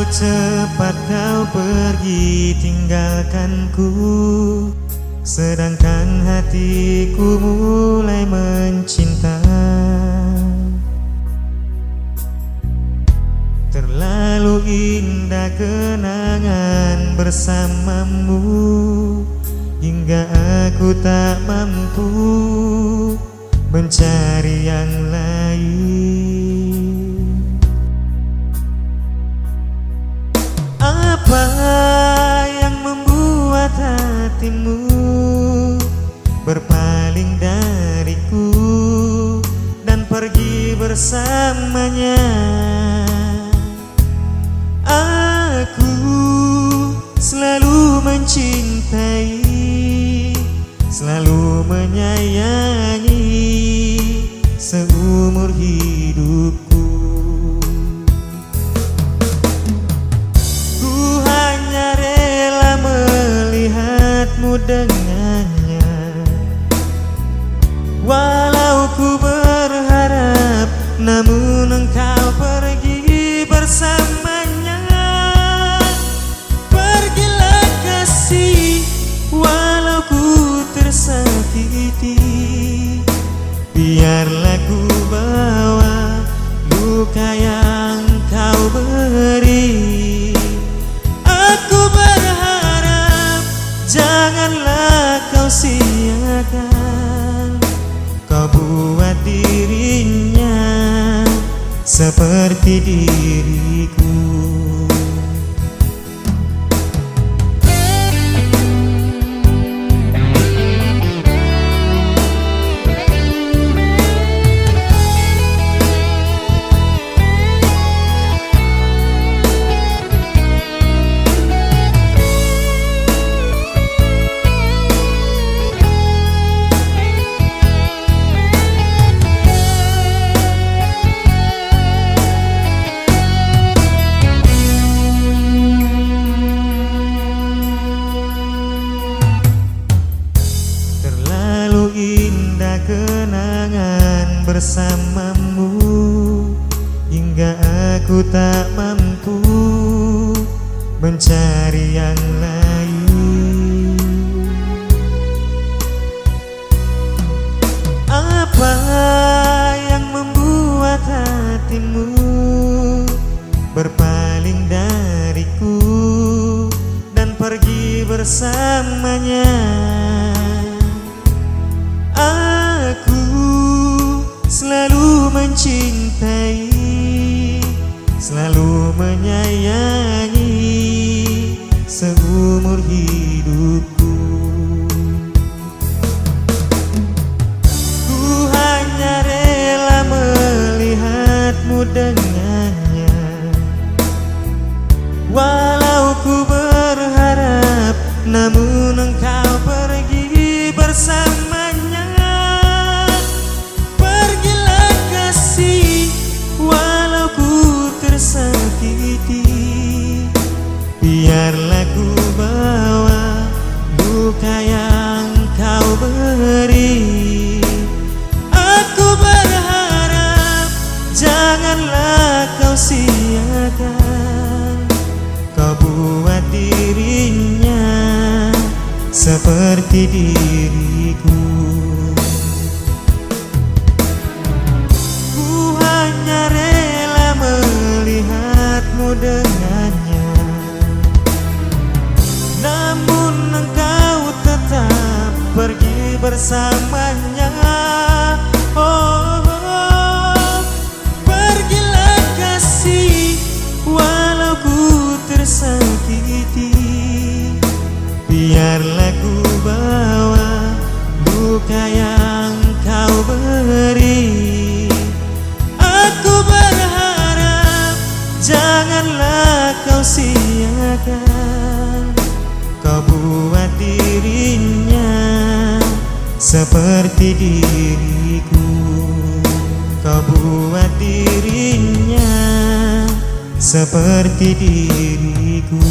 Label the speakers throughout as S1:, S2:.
S1: cepat kau pergi tinggalkanku, sedangkan hatiku mulai mencinta. Terlalu indah kenangan bersamamu, hingga aku tak mampu mencari yang lain. Apa yang membuat hatimu berpaling dariku dan pergi bersamanya? Aku selalu mencintai, selalu menyayangi seumur hidupku. Ku hanya rela melihatmu dengannya, walau ku berharap namun engkau pergi bersamanya. Pergilah kasih, walau ku tersakiti, biarlah ku bawa luka yang kau beri. Aku berharap janganlah kau siakan, kau buat dirinya seperti diriku. Indah kenangan bersamamu, hingga aku tak mampu mencari yang lain. Apa yang membuat hatimu berpaling dariku dan pergi bersamanya? Aku selalu mencintai, selalu menyayangi seumur hidupku. Ku hanya rela melihatmu dengannya, walau ku berharap namun engkau pergi bersamanya. Walau ku tersakiti, biarlah ku bawa luka yang kau beri. Aku berharap janganlah kau siakan, kau buat dirinya seperti diriku. Hanya rela melihatmu dengannya, namun engkau tetap pergi bersamanya. Oh, oh, pergilah kasih, walau ku tersakiti, biarlah ku bawa luka yang kau beri. Aku berharap janganlah kau siakan, kau buat dirinya seperti diriku. Kau buat dirinya seperti diriku.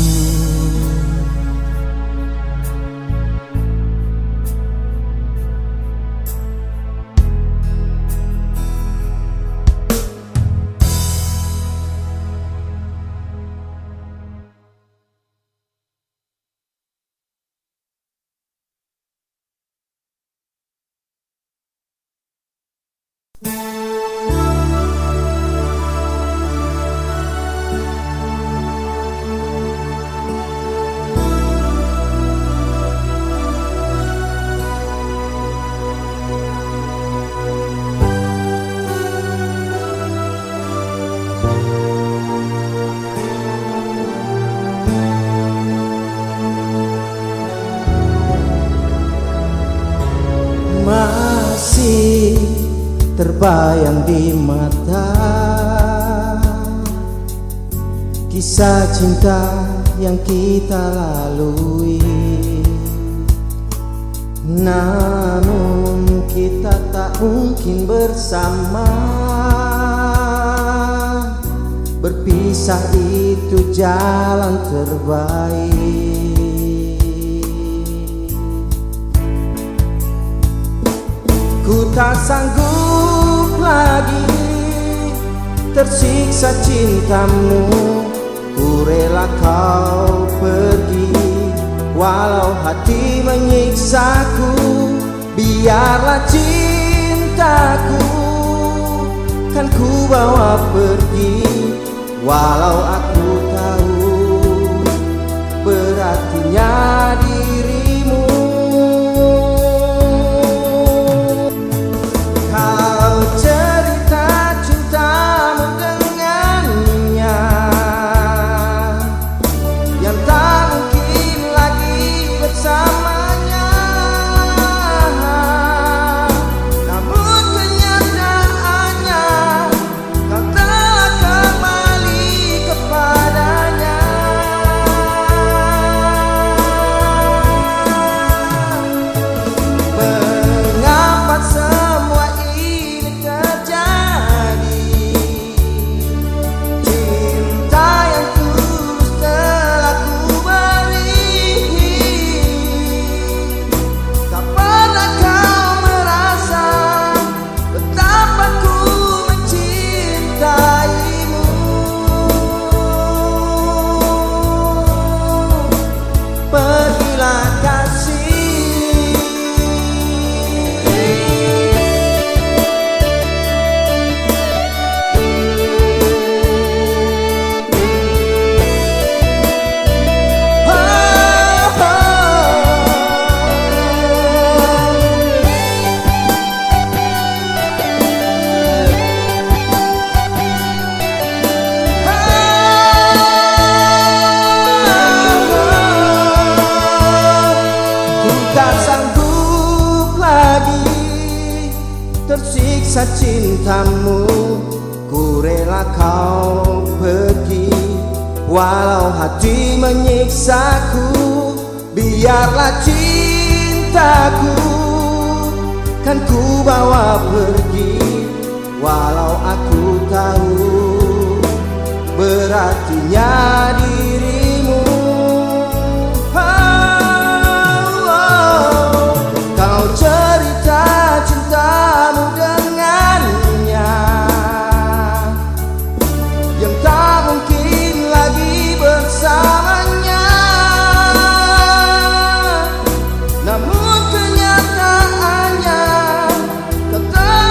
S2: terbayang di mata, kisah cinta yang kita lalui. Namun kita tak mungkin bersama, berpisah itu jalan terbaik. Ku tak sanggup lagi tersiksa cintamu, ku rela kau pergi walau hati menyiksaku. Biarlah cintaku kan ku bawa pergi, walau aku tahu berartinya dirimu. Kau cerita cintamu dengannya yang tak mungkin lagi bersamanya, namun kenyataannya kau telah kembali kepadanya. Mengapa semua ini terjadi? Cinta yang tulus telah ku beri, tak pernah kau merasa betapa ku mencintaimu. Pergilah kasih, ku tak sanggup lagi tersiksa cintamu, ku rela kau pergi walau hati menyiksaku. Biarlah cintaku kan ku bawa pergi, walau aku tahu berartinya dirimu. Kau cerita cintamu dengannya yang tak mungkin lagi bersamanya, namun kenyataannya kau telah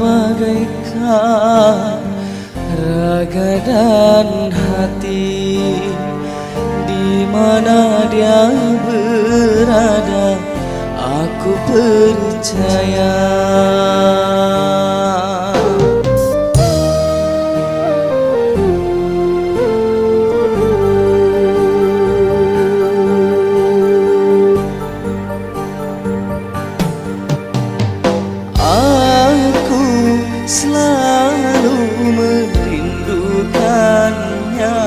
S3: bagaikan raga dan hati, di mana dia berada, aku percaya. Aku selalu merindukannya,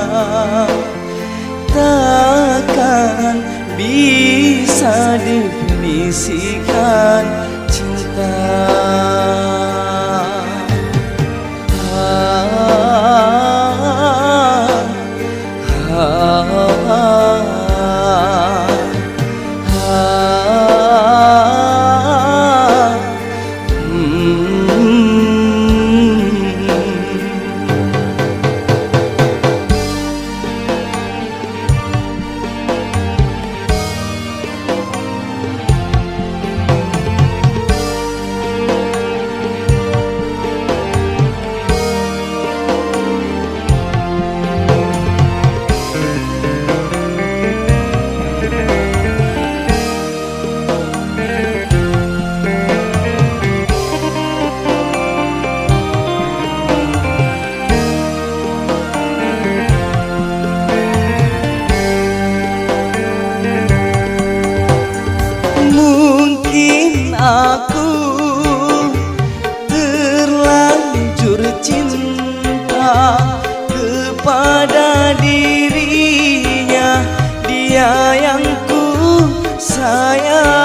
S3: takkan bisa definisikan cinta. Mungkin aku terlanjur cinta kepada dirinya, dia yang ku sayang.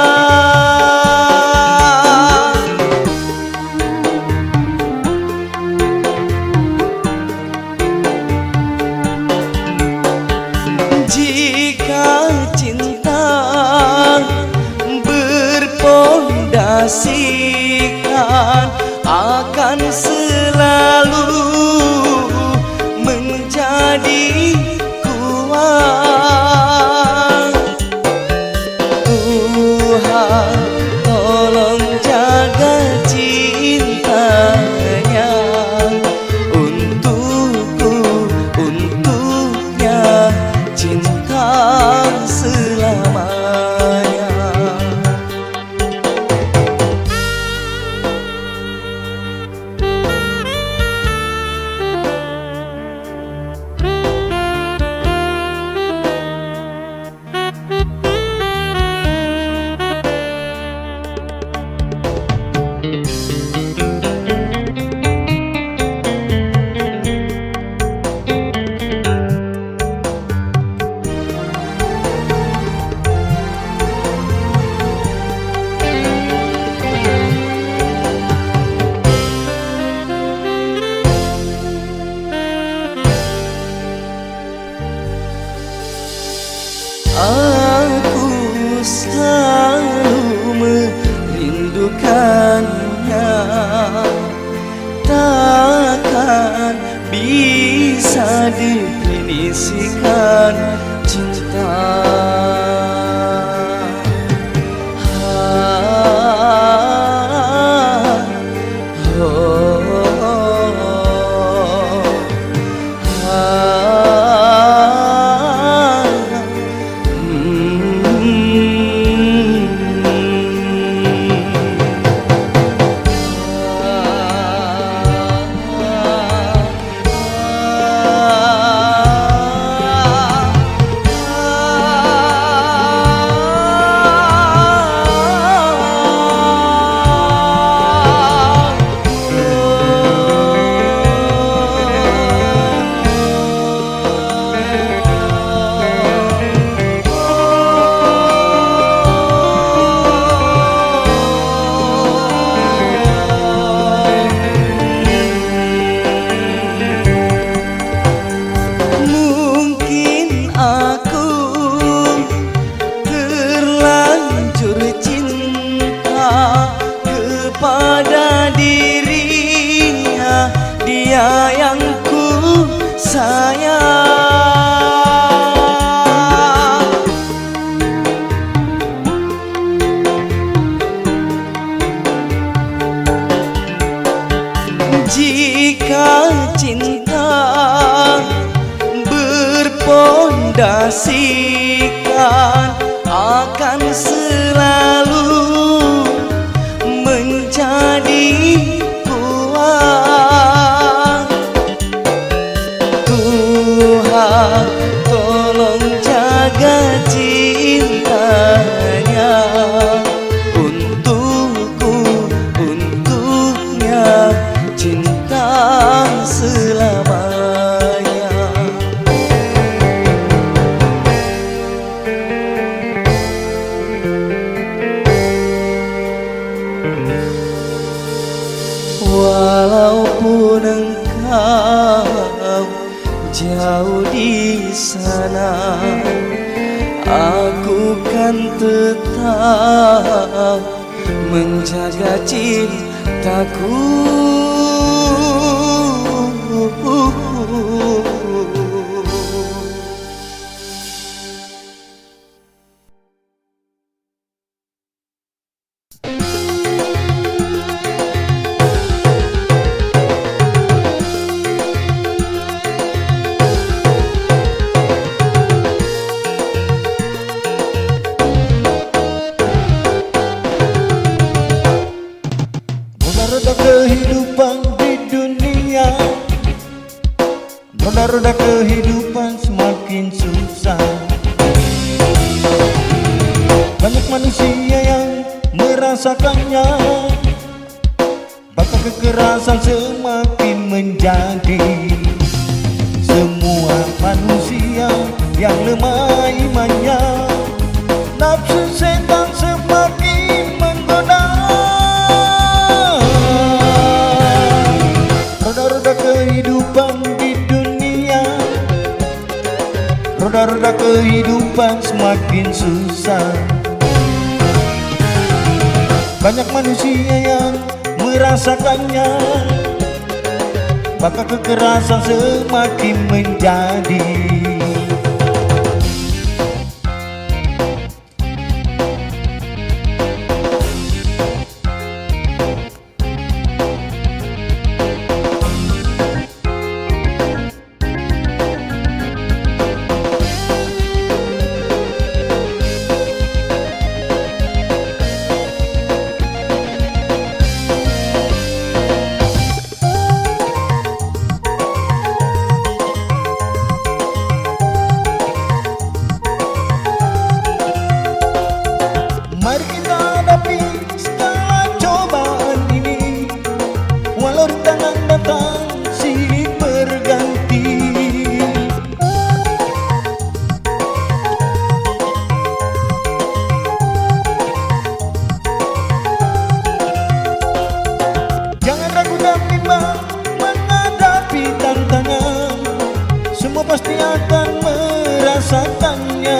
S3: Jika cinta berpondasikan, akan selalu menjadi kuat. Tuhan tolong jaga cintanya untukku, untuknya, cinta selamanya. Aku selalu merindukannya, takkan bisa definisikan cinta. Jika cinta berpondasikan akan selalu menjadi kuat. Tuhan tolong jaga cintanya untukku, untuknya, cinta selamanya. Walaupun engkau jauh di sana, aku kan tetap menjaga cintaku.
S2: Roda-roda kehidupan di dunia, roda-roda kehidupan semakin susah. Banyak manusia yang merasakannya, bahkan kekerasan semakin menjadi. Semua manusia yang lemah imannya, nafsu setan semakin menggoda. Roda-roda kehidupan di dunia, roda-roda kehidupan semakin susah. Banyak manusia yang merasakannya, maka kekerasan semakin menjadi. Mari kita hadapi segala cobaan ini, walau rintangan datang silih berganti. Jangan ragu dan bimbang menghadapi tantangan, semua pasti akan merasakannya.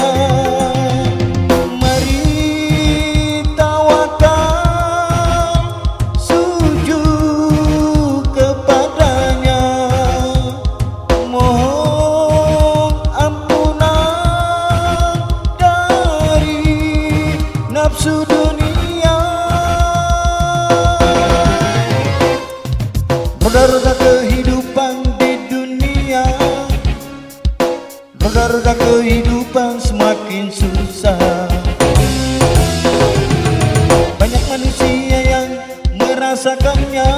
S2: Nafsu dunia, roda-roda kehidupan di dunia, roda-roda kehidupan semakin susah. Banyak manusia yang merasakannya,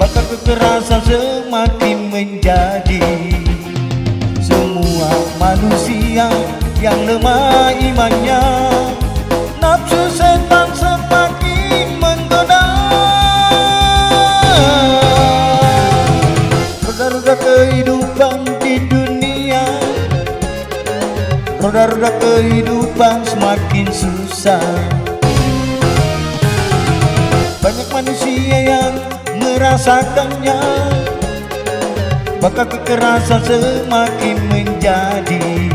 S2: bahkan kekerasan semakin menjadi. Semua manusia yang lemah imannya, nafsu setan semakin menggoda. Roda-roda kehidupan di dunia, roda-roda kehidupan semakin susah. Banyak manusia yang merasakannya, bahkan kekerasan semakin menjadi.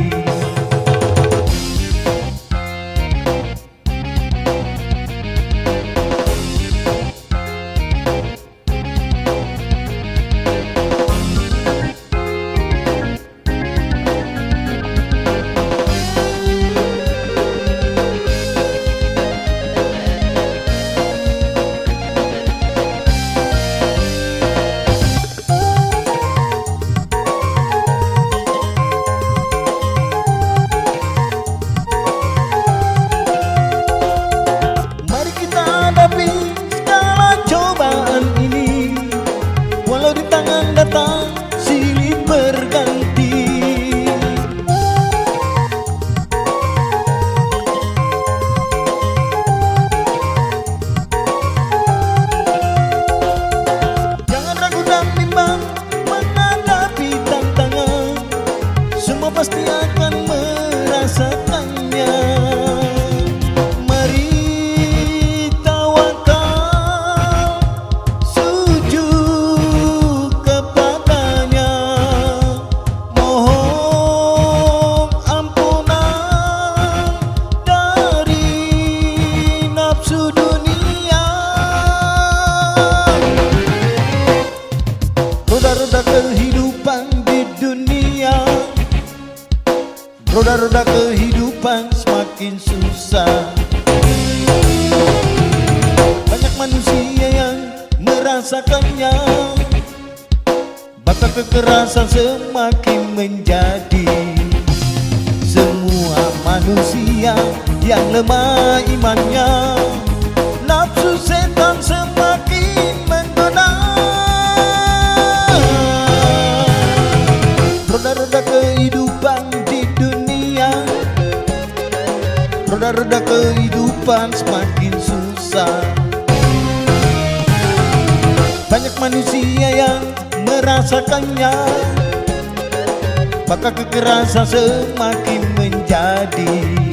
S2: merasakannya, maka kekerasan semakin menjadi. Semua manusia yang lemah imannya, nafsu setan semakin menggoda. Roda-roda kehidupan di dunia, roda-roda kehidupan semakin susah. Banyak manusia yang merasakannya, maka kekerasan semakin menjadi.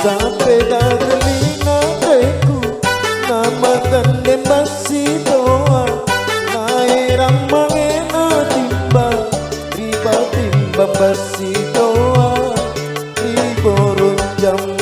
S1: Sampai telinga teku nama kande masih doa naik ramang ena timbang riba timbang bersih doa di borong jambu.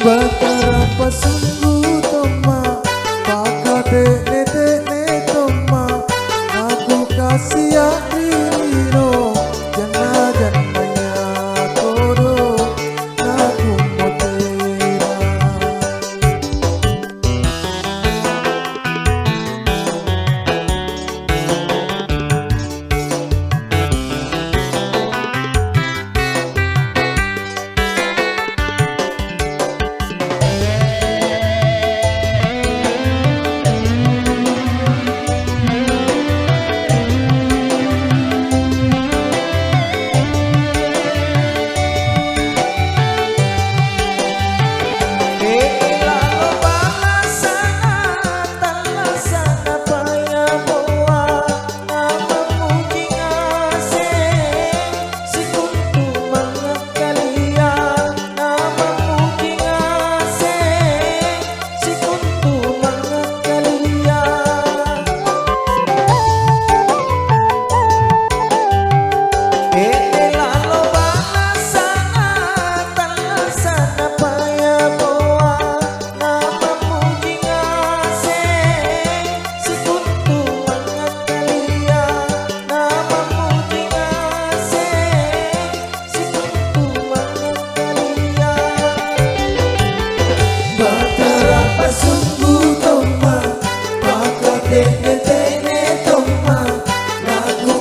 S4: Batarapa sungguh toma, baka tene toma, aku kasih dirimu, jana-jananya todo, aku motera.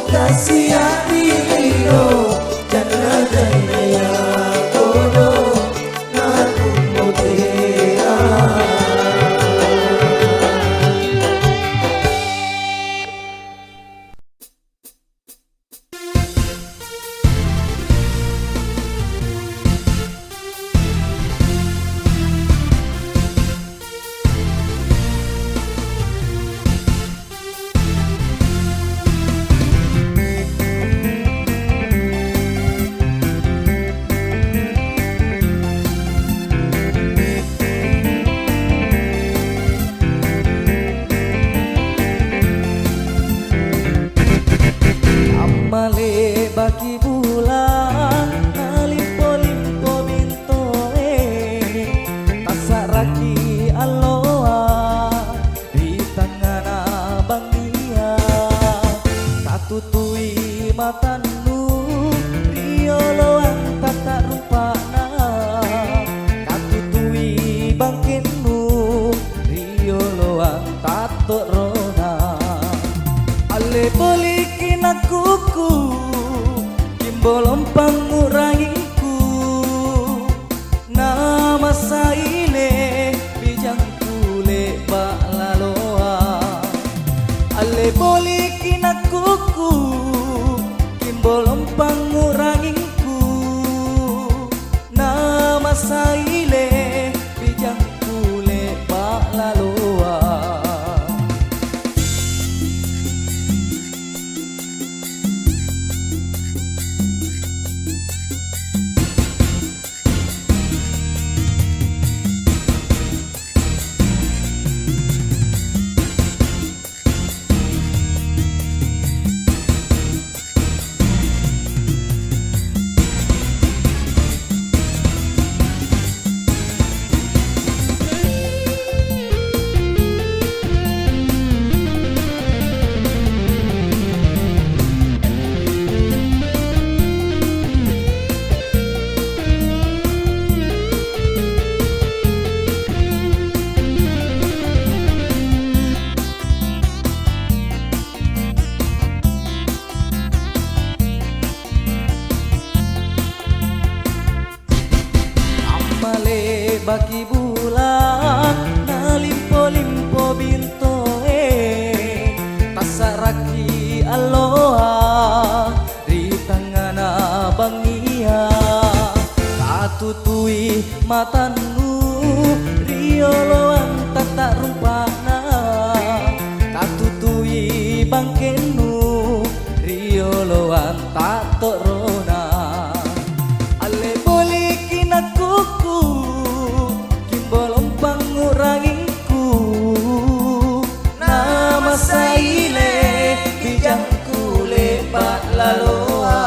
S4: Kasih hati Rio, jangan
S3: tutui matanu rioloan tata rupana katutui bangkinu rioloan tato rona ale balikin akuku kimbolong panguranginku nama saile bijang kule balaloa ale balikin akuku kimbolong panguranginku nama saile bijang kule balaloa. Bagi bulan nalimpo-limpo bintoe tasaraki aloha di tangana bangia katutui matanu rioloan tata rupana katutui bangkenu rioloan tato rona ale balikin akuku bolong panguranginku nama saile bijang kule balaloa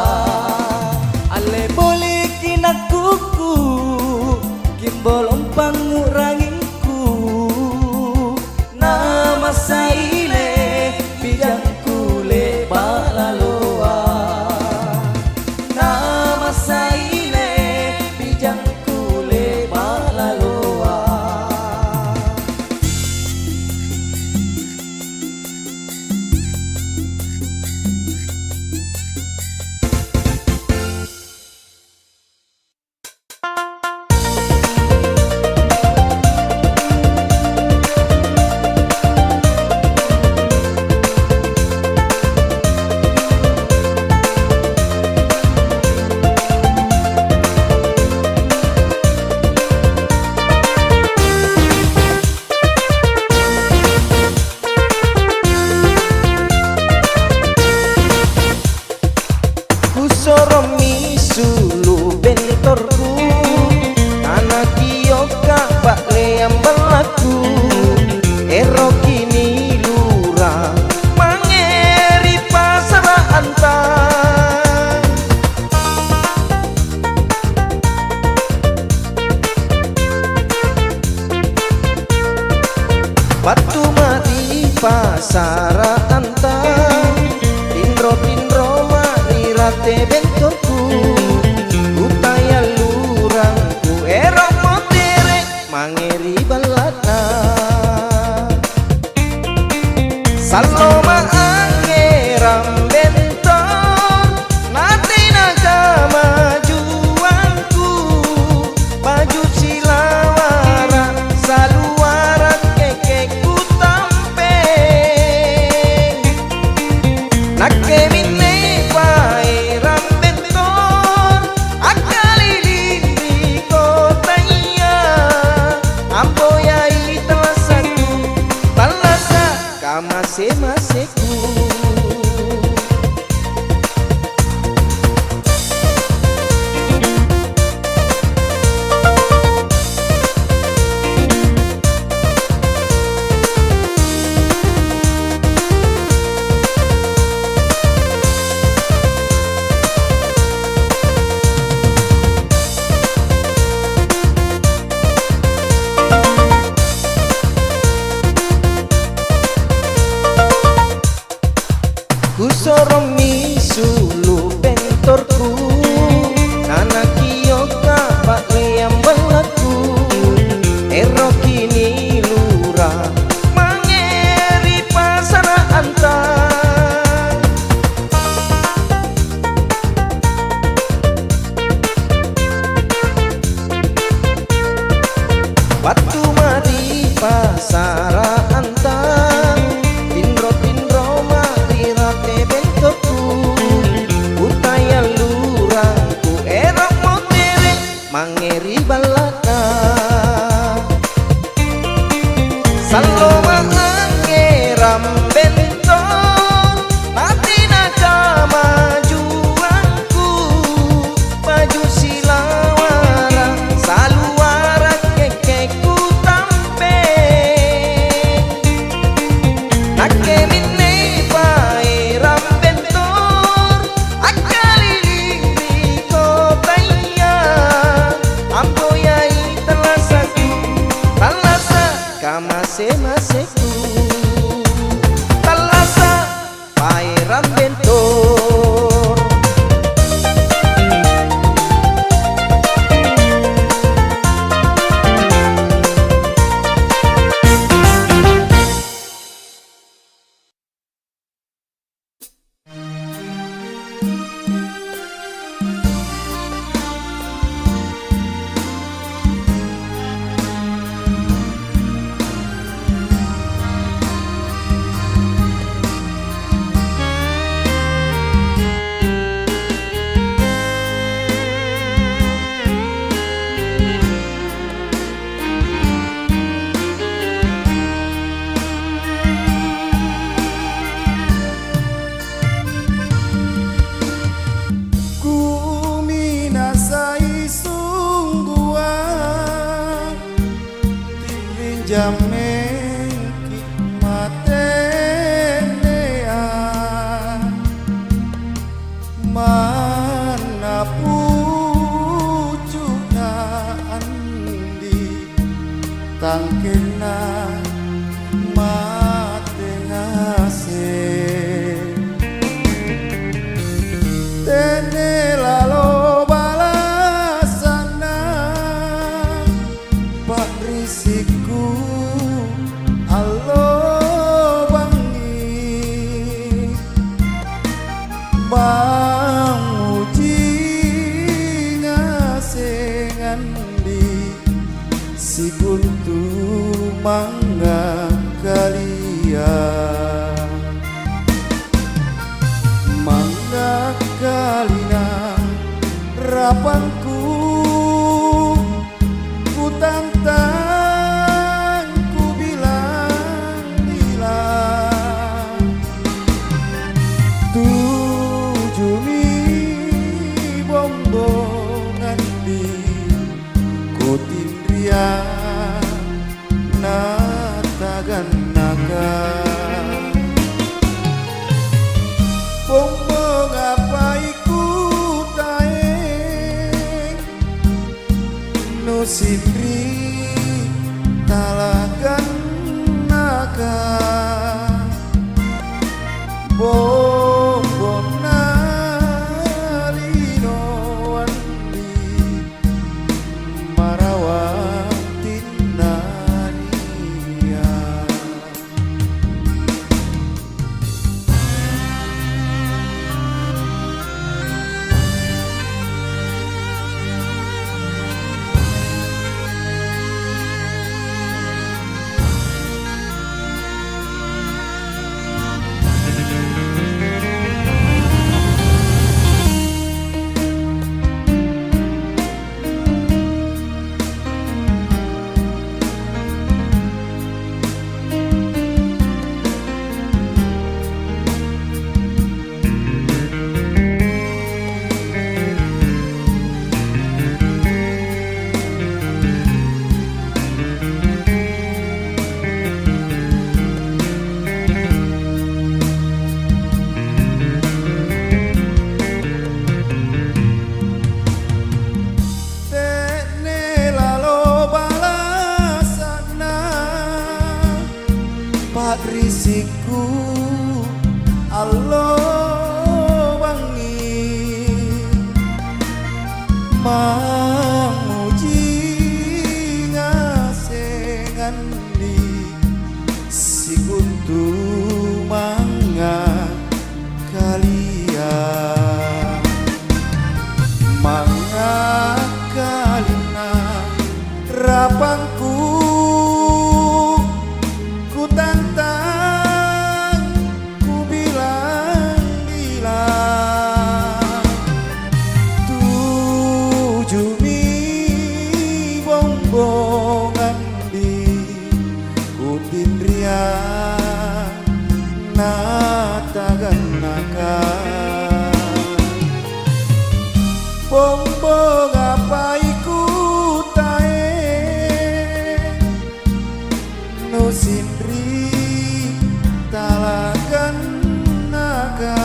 S3: ale balikin akuku kimbolong panguranginku nama saile bijang kule balaloa nama saile bijang kule balaloa.
S1: Batu mati pasara antang Tindro mari rate bentorku Utaya lurangku erok motere mangeri balana Saloma angeram bentor Nate naga majuanku Baju silawara saluaran kekeku tampe Nake mine pairam bentor Akali lindi kotanya Amboyai telah satu Balasa kamase-mase bentorku nana kiyoka pak yang belaku ero kini lurah mangeri pasar antar batu mati pasar antar tinro mati rate bentorku utaya lurangku erok motere mangeri balaka saloma angeram bentor mati nakama juangku baju silawara saluara kekeku tampe nake minne paeram bentor akaliling di kotaya amboyai talasaku talasa kamase-maseku talasa paeram bentor
S4: Ku minasai sungguhan Pinjamen hikmatenean Mana pucuna andi tangkena mate ngasih Tene lalo balasana Pak risiku alo bangi Bang uji ngasengan di si kuntu mangga kalian mangga kalina rapanku ku tantang ku bilang tujumi bombongan di kotindria natagan naga bombong apa ikut taeng no sindri talagan naga bombong nalino andi marawang tinania bombo ngapaiku tae nusindri talakan naga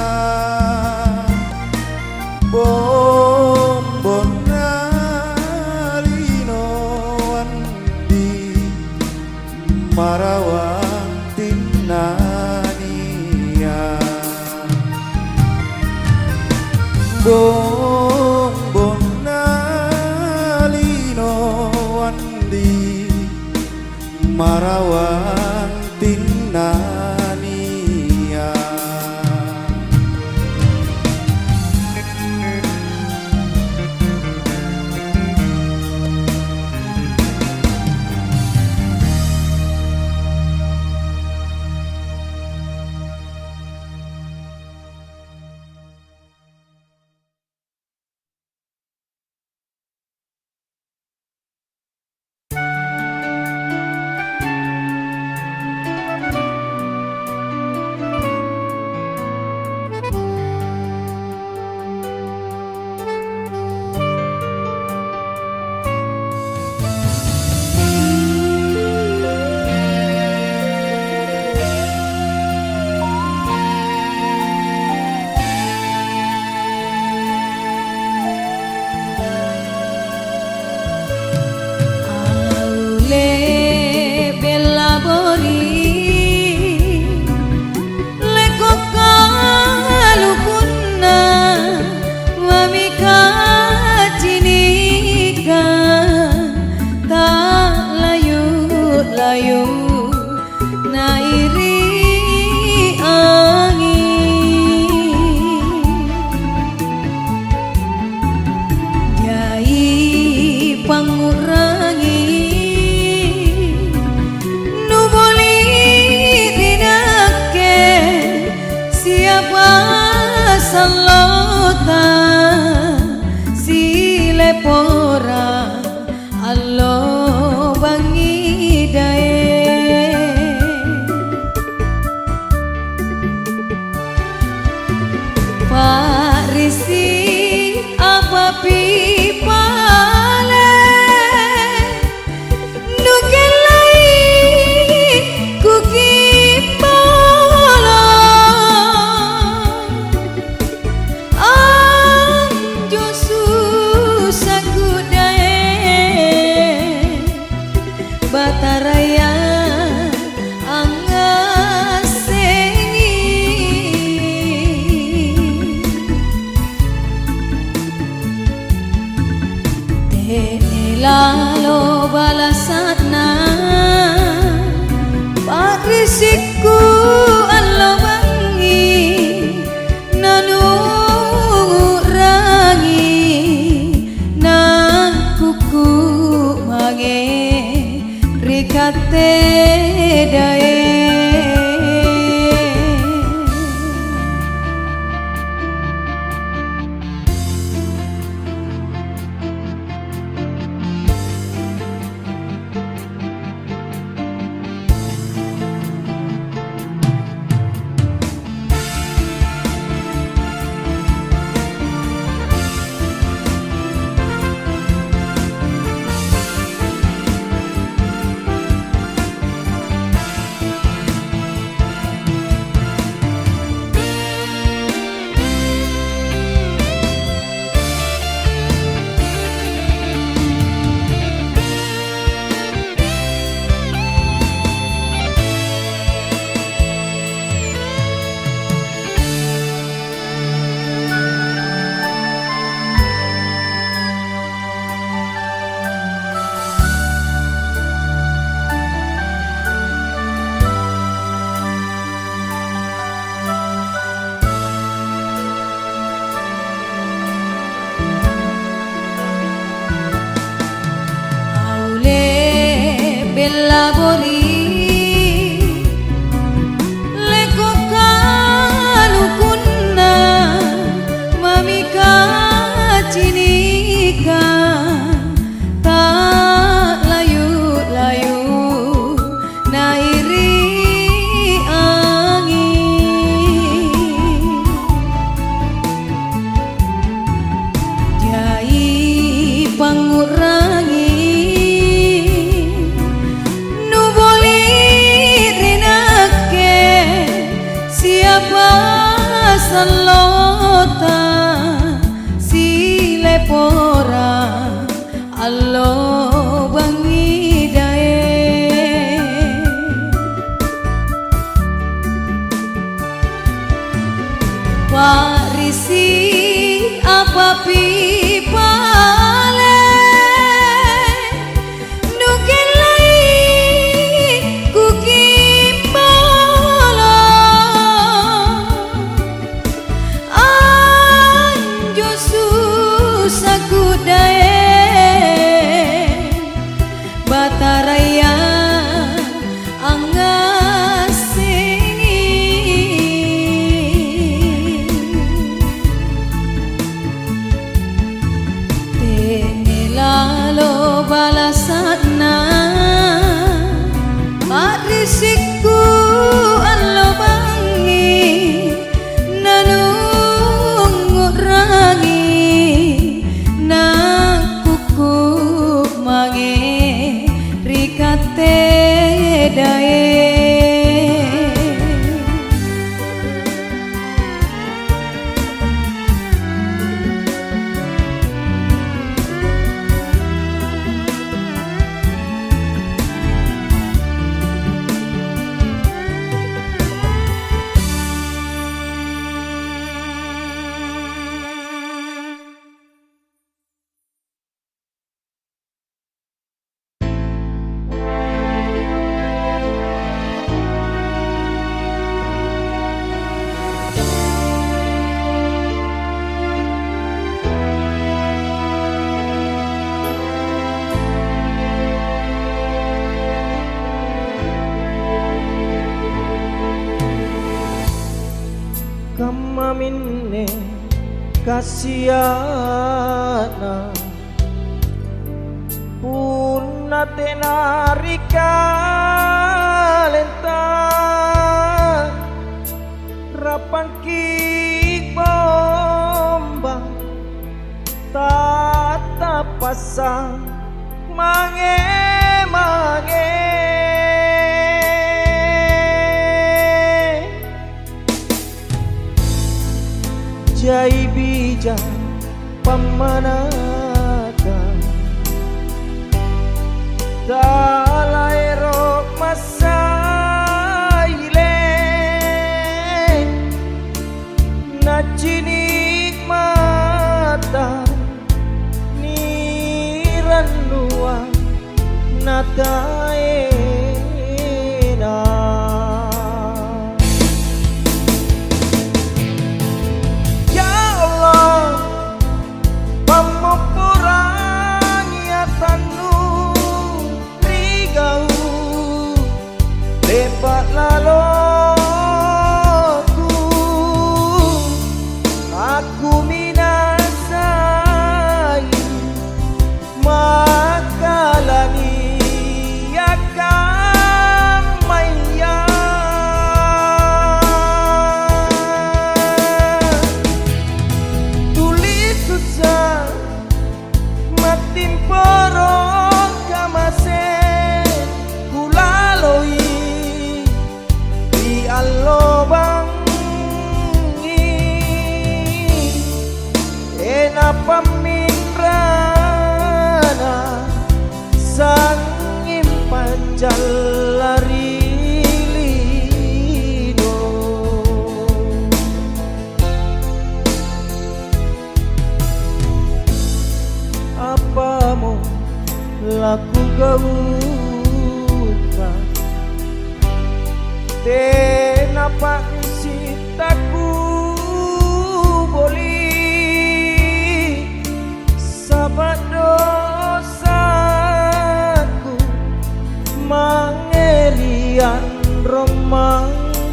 S4: bombo nalino andi marawang tinania bombo nalino andi marawang tinania
S3: Salota si lepora allo bangi dae parisi apa pipale nukelai kuki Bataraya angasengi Tenelalo balasatna Pakrisiku allo bangi Nanurangi Nakuku mage Rikate dae Labori leko kalukunna mamika cinika tak layu-layu nairi angin jai mengurangi nu boleh rinake siapa salota si lepora allo bangi dae warisi apa pipale nuken lai kukimbolo anjo susah kudae bataraya balasana marisikku allo bangi nanungurangi nakuku mange rikate dae
S1: Kamaminne kasiana punna tenarika lenta rapan ki bomba tata pasang mange jai bija pamanaka dalai rok masaile nacinik mata niranua natae lepat laloku aku minasai makalani akan maya tulis susah matin porong kamase kulaloi allo bangi ena paminrana sangim panjalari lino apa mau laku gaukan kenapa sitaku boleh sabat dosaku mangerian romanggeku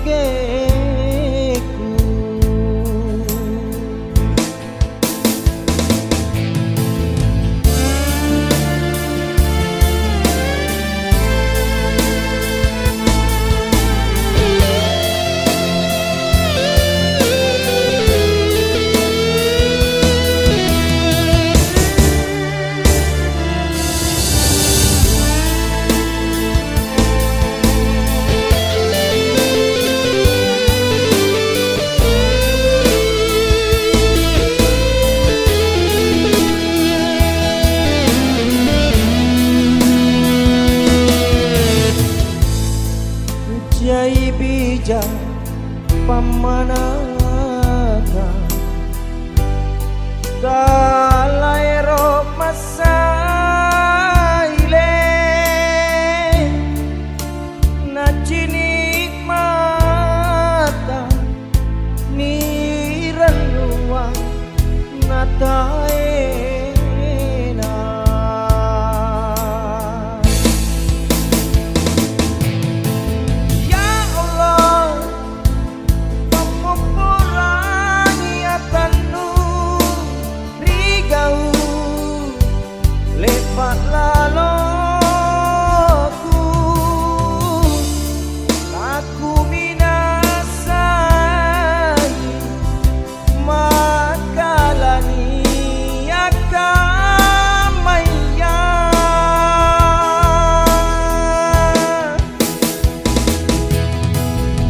S1: Dalaero masaile na cinik mata ni renua na taena ya Allah pemupurangi atanu rigau lepat laloku aku minasai makalani akamaya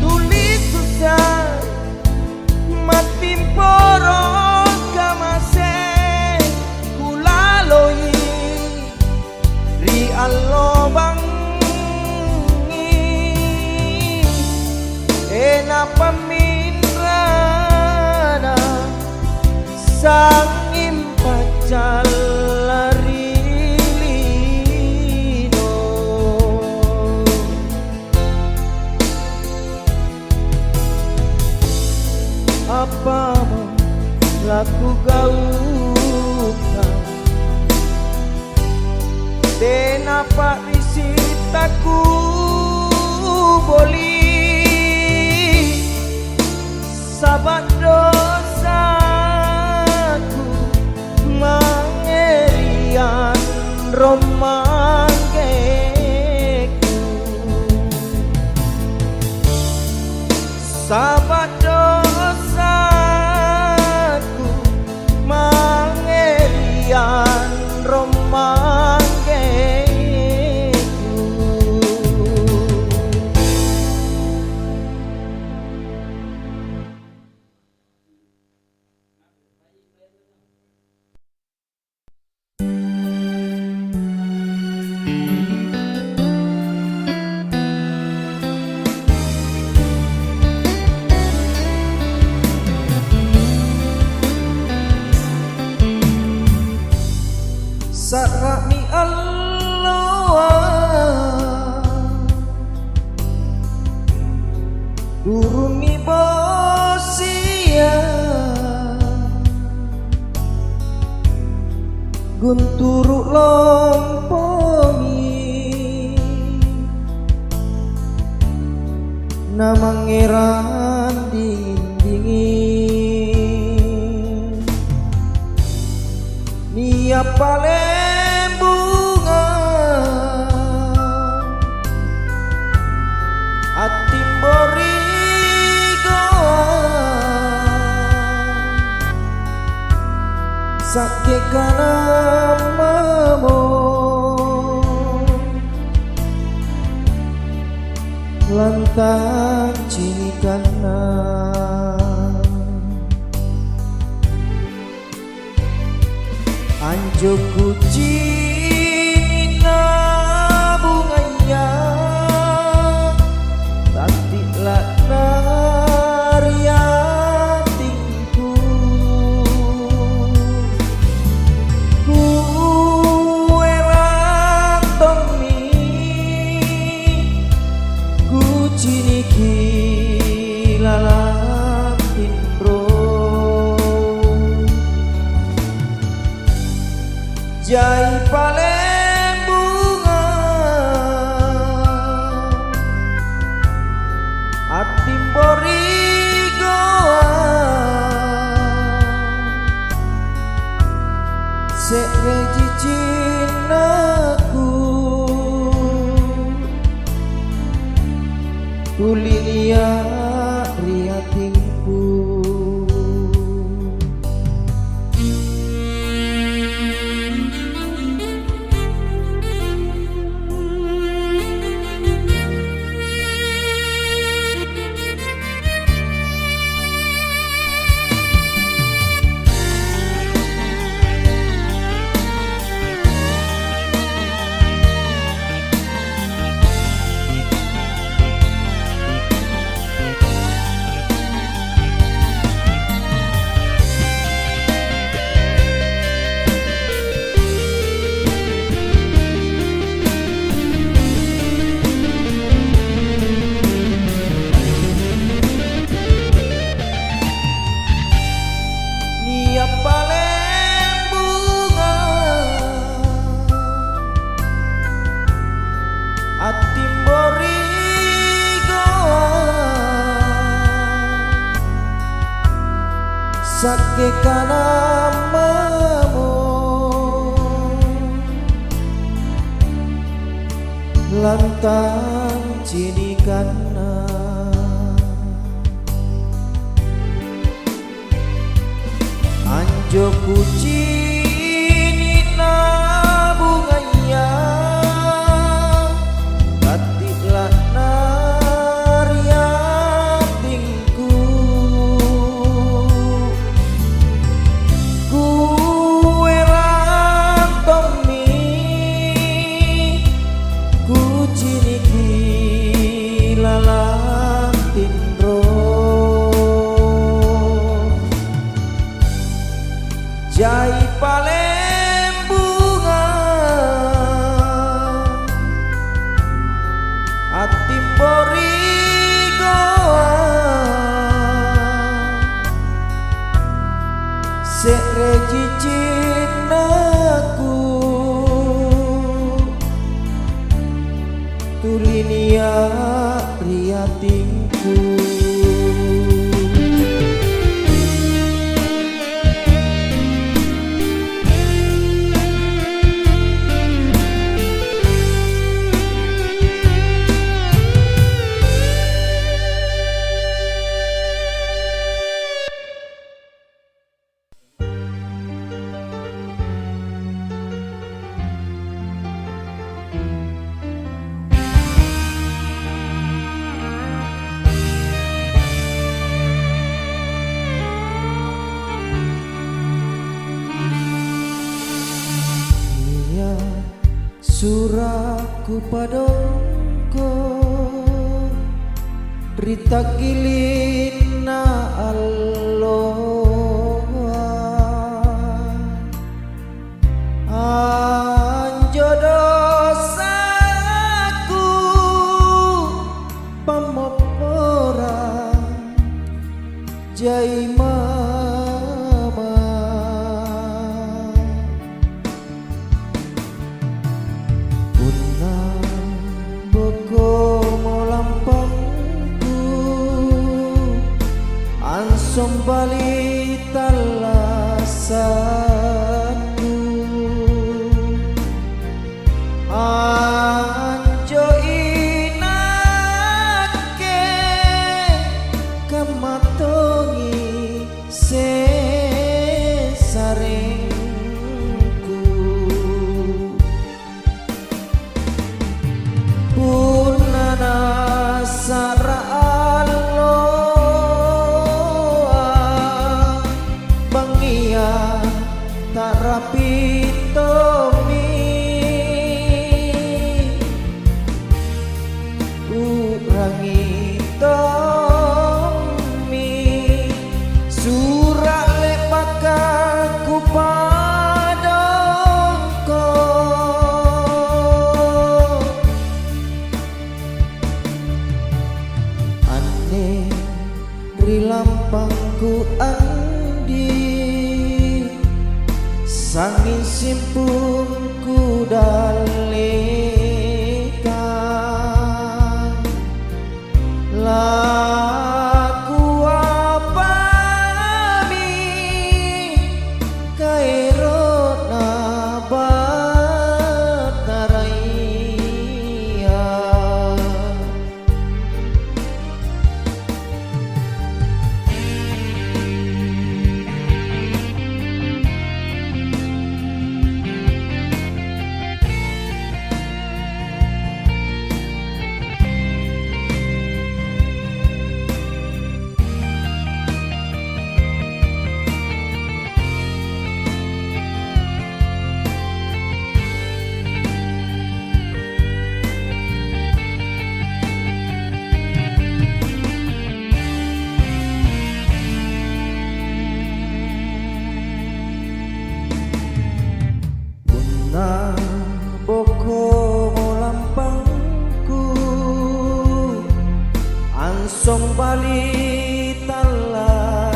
S1: tulis susah matimporo kamase kulaloi ri allobangi ena paminrana sang impacal larilino apa mau laku gaukan dena pak risitaku boli sabat dosaku mangerian romangkeku sabat dosaku mangerian romangkeku Sarami Allah Durumi bosia Gunturu lompongi Namangeran dingin-dingin Nia palembunga Atimborigo Sake kanamamo Lantang cinikana Anjoku cina bunganya Tatiklah nariatinku Kue rantomi Ku ciniki lalatin bro Jai palembunga Atimborigoa Sereji cinaku Tulilia riatinku kanamamu lantang cinikana anjo kucinina bunganya katilah nariatingku kue rantomi kuciniki lalantin jai palembunga atim borigoa sekre cicinaku tulinia riatinku suraku padongko rita kilina aloha anjo dosaku pamopora jai sombali talasaku anjo inake kamatongi sesarengku punana sara rapitomi urangi tomi surak lepakaku padongko aneh rilampangku sangin simpungku dalekan laku apami kairona bataraya boko molampangku ansong bali talasaku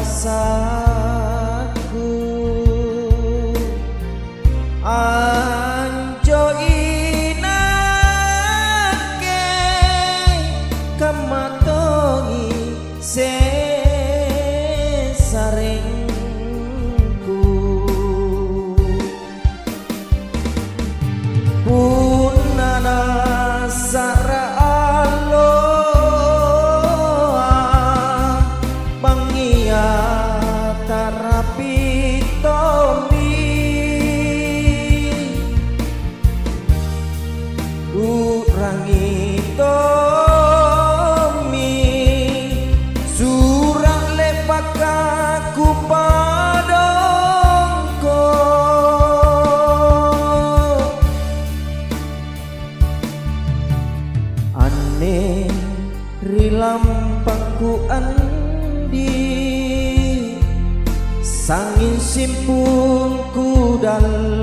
S1: anjo inake kamatongi sesarengku simpunku dalam